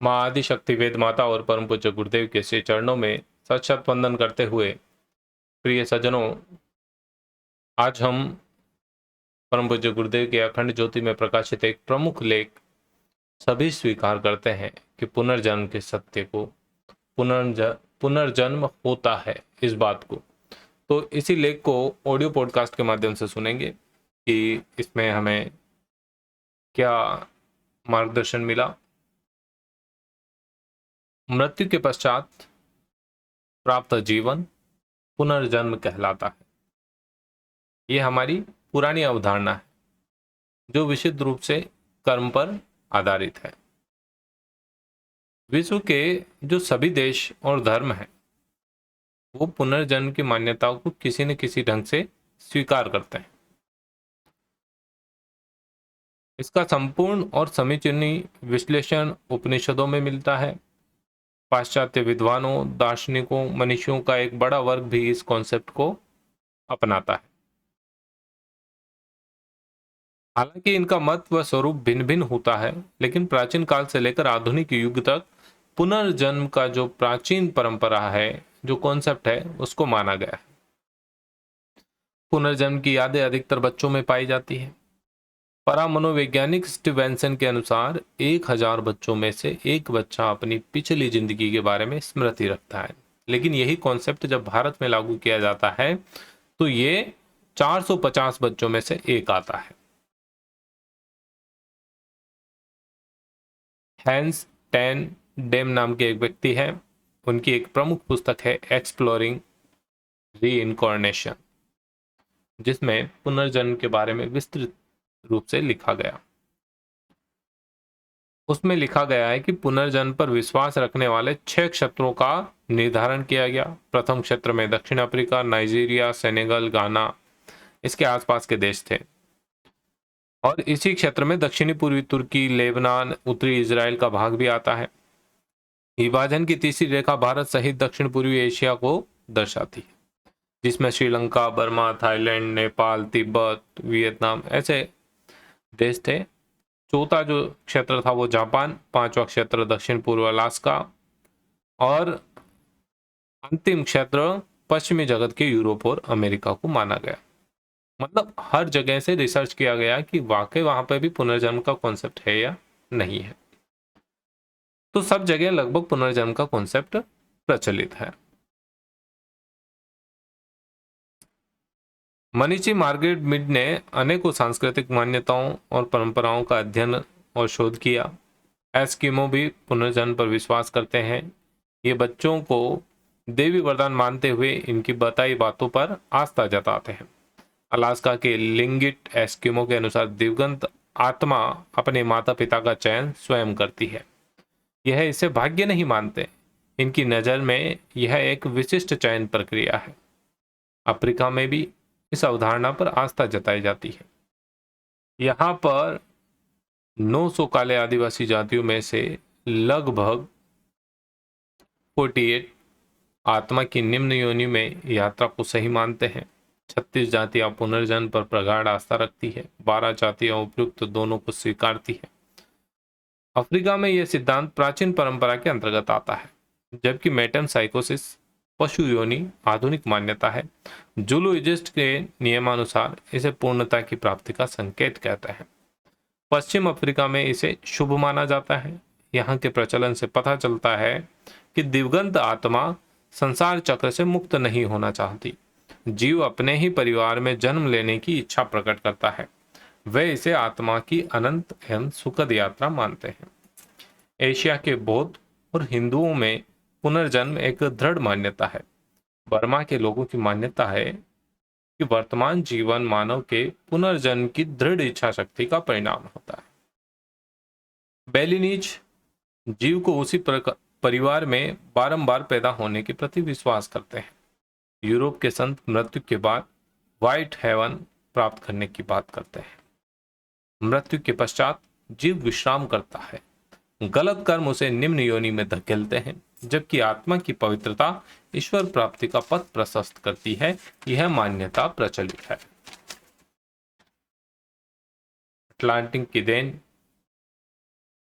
माँ आदिशक्ति वेद माता और परम पूज्य गुरुदेव के श्री चरणों में सत सत वंदन करते हुए प्रिय सज्जनों, आज हम परम पूज्य गुरुदेव के अखंड ज्योति में प्रकाशित एक प्रमुख लेख सभी स्वीकार करते हैं कि पुनर्जन्म के सत्य को, पुनर्जन्म होता है इस बात को। तो इसी लेख को ऑडियो पॉडकास्ट के माध्यम से सुनेंगे कि इसमें हमें क्या मार्गदर्शन मिला। मृत्यु के पश्चात प्राप्त जीवन पुनर्जन्म कहलाता है। यह हमारी पुरानी अवधारणा है जो विशुद्ध रूप से कर्म पर आधारित है। विश्व के जो सभी देश और धर्म हैं वो पुनर्जन्म की मान्यताओं को किसी न किसी ढंग से स्वीकार करते हैं। इसका संपूर्ण और समीचीन विश्लेषण उपनिषदों में मिलता है। पाश्चात्य विद्वानों, दार्शनिकों, मनीषियों का एक बड़ा वर्ग भी इस कॉन्सेप्ट को अपनाता है। हालांकि इनका मत व स्वरूप भिन्न भिन्न होता है, लेकिन प्राचीन काल से लेकर आधुनिक युग तक पुनर्जन्म का जो प्राचीन परंपरा है, जो कॉन्सेप्ट है, उसको माना गया है। पुनर्जन्म की यादें अधिकतर बच्चों में पाई जाती है। परामनोवैज्ञानिक स्टीवेंसन के अनुसार 1000 बच्चों में से एक बच्चा अपनी पिछली जिंदगी के बारे में स्मृति रखता है। लेकिन यही कॉन्सेप्ट जब भारत में लागू किया जाता है तो ये 450 बच्चों में से एक आता है। हैंस टेन डेम नाम के एक व्यक्ति है, उनकी एक प्रमुख पुस्तक है एक्सप्लोरिंग रीइंकार्नेशन, जिसमें पुनर्जन्म के बारे में विस्तृत रूप से लिखा गया। उसमें लिखा गया है कि पुनर्जन्म पर विश्वास रखने वाले 6 क्षेत्रों का निर्धारण किया गया। प्रथम क्षेत्र में दक्षिण अफ्रीका, नाइजीरिया, सेनेगल, गाना, इसके आसपास के देश थे। और इसी क्षेत्र में दक्षिणी पूर्वी तुर्की, लेबनान, उत्तरी इजराइल का भाग भी आता है। विभाजन की तीसरी रेखा भारत सहित दक्षिण पूर्वी एशिया को दर्शाती है, जिसमें Sri Lanka, Burma, Thailand, Nepal, Tibet, Vietnam ऐसे देश थे। चौथा जो क्षेत्र था वो जापान, पांचवा क्षेत्र दक्षिण पूर्व अलास्का और अंतिम क्षेत्र पश्चिमी जगत के यूरोप और अमेरिका को माना गया। मतलब हर जगह से रिसर्च किया गया कि वाकई वहां पर भी पुनर्जन्म का कॉन्सेप्ट है या नहीं है। तो सब जगह लगभग पुनर्जन्म का कॉन्सेप्ट प्रचलित है। मनीषी मार्गरेट मिड ने अनेकों सांस्कृतिक मान्यताओं और परंपराओं का अध्ययन और शोध किया। एस्किमो भी पुनर्जन्म पर विश्वास करते हैं। ये बच्चों को देवी वरदान मानते हुए इनकी बताई बातों पर आस्था जताते हैं। अलास्का के लिंगिट एस्किमो के अनुसार दिवंगत आत्मा अपने माता पिता का चयन स्वयं करती है। यह इसे भाग्य नहीं मानते, इनकी नज़र में यह एक विशिष्ट चयन प्रक्रिया है। अफ्रीका में भी इस अवधारणा पर आस्था जताई जाती है। यहाँ पर 900 काले आदिवासी जातियों में से लगभग 48 आत्मा की निम्न योनि में यात्रा को सही मानते हैं। 36 जातियां पुनर्जन्म पर प्रगाढ़ आस्था रखती है। 12 जातियां उपयुक्त दोनों को स्वीकारती है। अफ्रीका में यह सिद्धांत प्राचीन परंपरा के अंतर्गत आता है, जबकि मेटाम्साइकोसिस पशु योनि आधुनिक मान्यता है। जूलॉजिस्ट के नियमानुसार इसे पूर्णता की प्राप्ति का संकेत कहते हैं। पश्चिम अफ्रीका में इसे शुभ माना जाता है। यहाँ के प्रचलन से पता चलता है कि दिवंगत आत्मा संसार चक्र से मुक्त नहीं होना चाहती। जीव अपने ही परिवार में जन्म लेने की इच्छा प्रकट करता है। वे इसे आत्मा की अनंत एवं सुखद यात्रा मानते हैं। एशिया के बौद्ध और हिंदुओं में पुनर्जन्म एक दृढ़ मान्यता है। बर्मा के लोगों की मान्यता है कि वर्तमान जीवन मानव के पुनर्जन्म की दृढ़ इच्छा शक्ति का परिणाम होता है। बेलिनीज जीव को उसी परिवार में बारंबार पैदा होने के प्रति विश्वास करते हैं। यूरोप के संत मृत्यु के बाद व्हाइट हेवन प्राप्त करने की बात करते हैं। मृत्यु के पश्चात जीव विश्राम करता है। गलत कर्म उसे निम्न योनि में धकेलते हैं, जबकि आत्मा की पवित्रता ईश्वर प्राप्ति का पथ प्रशस्त करती है। यह मान्यता प्रचलित है। अटलांटिक की देन